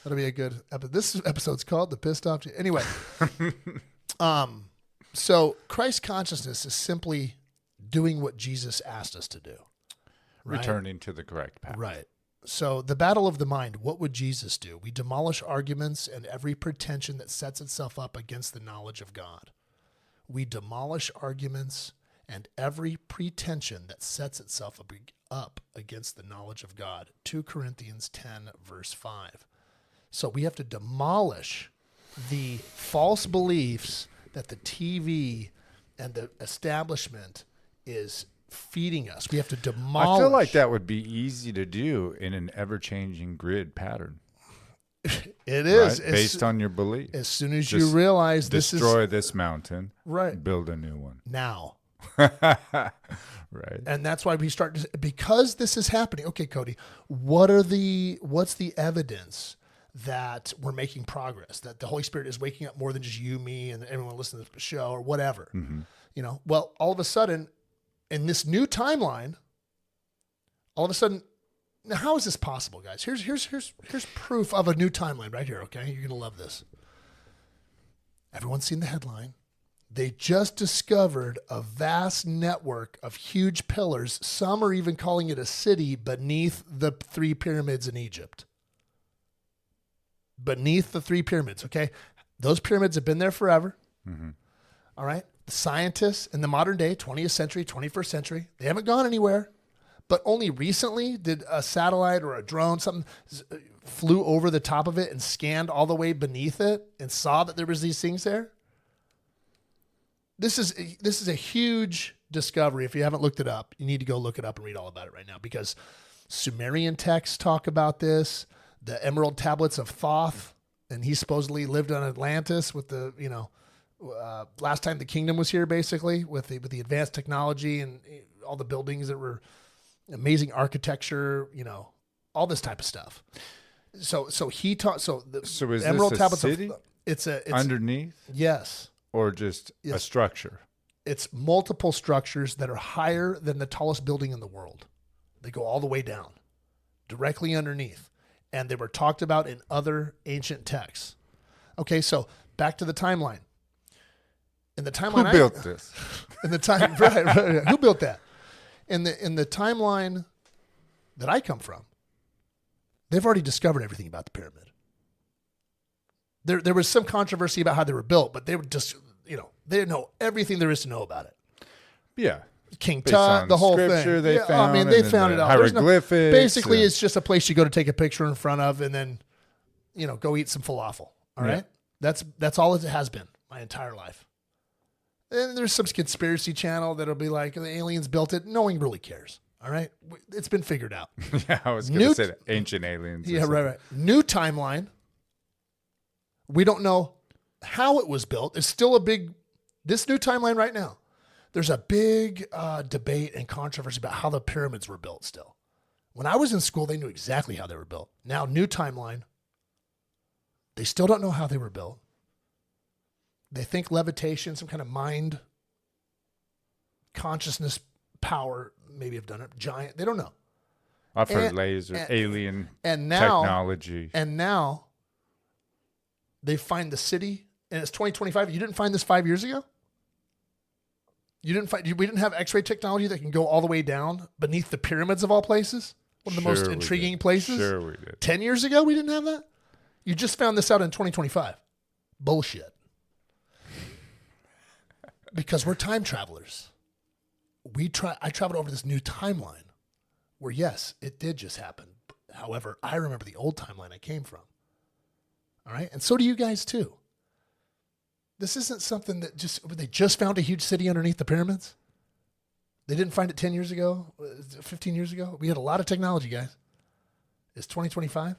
That'll be a good episode. This episode's called The Pissed Off. Anyway, so Christ consciousness is simply doing what Jesus asked us to do. Right? Returning to the correct path. Right. So the battle of the mind, what would Jesus do? We demolish arguments and every pretension that sets itself up against the knowledge of God. We demolish arguments and every pretension that sets itself up against the knowledge of God. 2 Corinthians 10, verse 5. So we have to demolish the false beliefs that the TV and the establishment is feeding us. We have to demolish. I feel like that would be easy to do in an ever-changing grid pattern. It is. Right? Based on your belief. As soon as you Just realize this is Destroy this mountain. right Build a new one. now. Right. And that's why we start to, because this is happening. Okay, Cody, what's the evidence that we're making progress, that the Holy Spirit is waking up more than just you, me, and everyone listening to the show or whatever? Well, all of a sudden in this new timeline, all of a sudden, now how is this possible, guys? Here's proof of a new timeline right here. Okay. You're going to love this. Everyone's seen the headline. They just discovered a vast network of huge pillars. Some are even calling it a city beneath the 3 pyramids in Egypt. Beneath the 3 pyramids, okay? Those pyramids have been there forever. All right? The scientists in the modern day, 20th century, 21st century, they haven't gone anywhere. But only recently did a satellite or a drone, something flew over the top of it and scanned all the way beneath it and saw that there was these things there. This is a huge discovery. If you haven't looked it up, you need to go look it up and read all about it right now, because Sumerian texts talk about this, the Emerald Tablets of Thoth, and he supposedly lived on Atlantis with the, last time the kingdom was here, basically with the advanced technology and all the buildings that were amazing architecture, all this type of stuff. So he taught. So is Emerald this a Tablets city? It's Underneath yes. or just a Yes. structure? It's multiple structures that are higher than the tallest building in the world. They go all the way down, directly underneath. And they were talked about in other ancient texts. Okay, so back to the timeline. In the timeline, Who built this? In the time, right. Who built that? In the timeline that I come from, they've already discovered everything about the pyramid. There was some controversy about how they were built, but they were just, they know everything there is to know about it. Yeah. King Based Tut, on the whole scripture thing. they found, they and then found the it out. There's hieroglyphics basically, and- it's just a place you go to take a picture in front of, and then, go eat some falafel. All right, that's all it has been my entire life. And there's some conspiracy channel that'll be like the aliens built it. No one really cares. All right, it's been figured out. Yeah, I was going to say that. Ancient aliens. Yeah, right. New timeline. We don't know how it was built. It's still this new timeline right now. There's a big debate and controversy about how the pyramids were built still. When I was in school, they knew exactly how they were built. Now, new timeline. They still don't know how they were built. They think levitation, some kind of mind, consciousness, power, maybe have done it. Giant. They don't know. I've heard laser, alien and now, technology. And now they find the city, and it's 2025. You didn't find this 5 years ago? We didn't have X-ray technology that can go all the way down beneath the pyramids of all places? One of the most intriguing places? Sure we did. 10 years ago, we didn't have that? You just found this out in 2025. Bullshit. Because we're time travelers. I traveled over this new timeline where, yes, it did just happen. However, I remember the old timeline I came from. All right? And so do you guys too. This isn't something that they just found a huge city underneath the pyramids. They didn't find it 10 years ago, 15 years ago. We had a lot of technology, guys. It's 2025.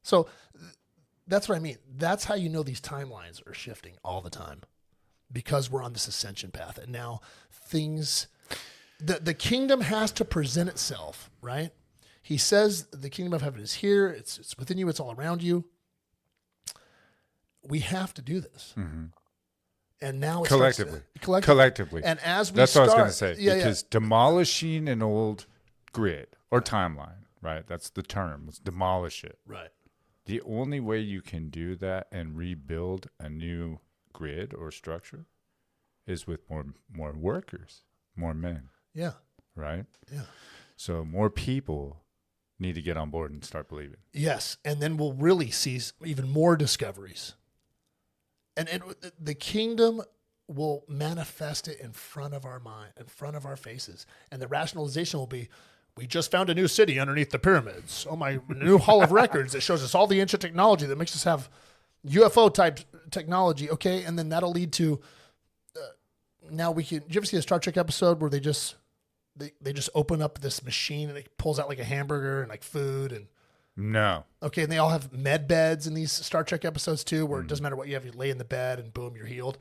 So that's what I mean. That's how you know these timelines are shifting all the time, because we're on this ascension path. And now the kingdom has to present itself, right? He says the kingdom of heaven is here. It's within you. It's all around you. We have to do this. Mm-hmm. And now it's collectively. And as we That's start, what I was going to say. Because demolishing an old grid or timeline, right? That's the term. Let's demolish it. Right. The only way you can do that and rebuild a new grid or structure is with more workers, more men. Yeah. Right? Yeah. So more people need to get on board and start believing. Yes. And then we'll really see even more discoveries. And the kingdom will manifest it in front of our mind, in front of our faces. And the rationalization will be, we just found a new city underneath the pyramids. Oh, my new hall of records that shows us all the ancient technology that makes us have UFO type technology. Okay. And then that'll lead to, now we can, did you ever see a Star Trek episode where they just open up this machine and it pulls out like a hamburger and like food and, no. Okay, and they all have med beds in these Star Trek episodes too, where it doesn't matter what you have, you lay in the bed and boom, you're healed.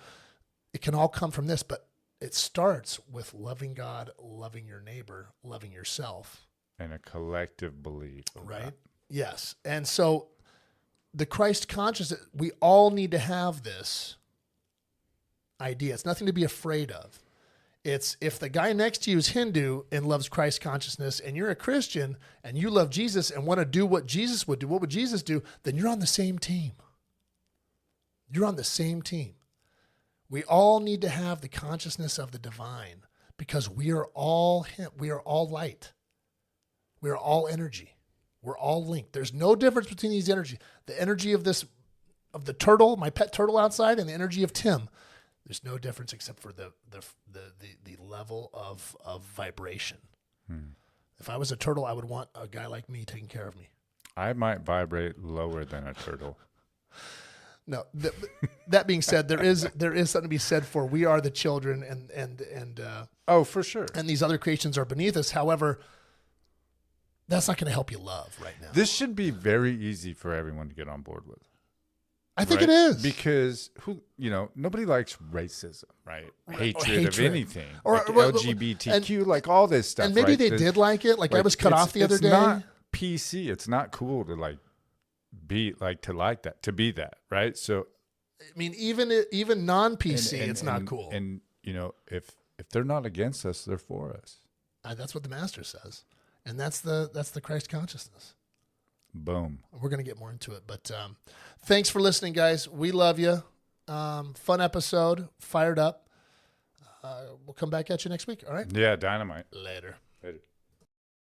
It can all come from this, but it starts with loving God, loving your neighbor, loving yourself. And a collective belief. Right? That. Yes. And so the Christ consciousness, we all need to have this idea. It's nothing to be afraid of. It's if the guy next to you is Hindu and loves Christ consciousness and you're a Christian and you love Jesus and want to do what Jesus would do, what would Jesus do? Then you're on the same team. You're on the same team. We all need to have the consciousness of the divine because we are all light. We are all energy. We're all linked. There's no difference between these energies. The energy of the turtle, my pet turtle outside, and the energy of Tim. There's no difference except for the level of vibration. If I was a turtle, I would want a guy like me taking care of me. I might vibrate lower than a turtle. No, that being said, there is something to be said for we are the children and oh, for sure. And these other creations are beneath us. However, that's not going to help you love right now. This should be very easy for everyone to get on board with. I think it is. Because nobody likes racism, right? Hatred of anything. Or like LGBTQ, like all this stuff. And maybe right? they did like it. Like I was cut off the other day. It's not PC. It's not cool to be that, right? So I mean, even non-PC, it's not cool. And if they're not against us, they're for us. That's what the master says. And that's the Christ consciousness. Boom. We're going to get more into it. But thanks for listening, guys. We love you. Fun episode. Fired up. We'll come back at you next week. All right. Yeah, dynamite. Later.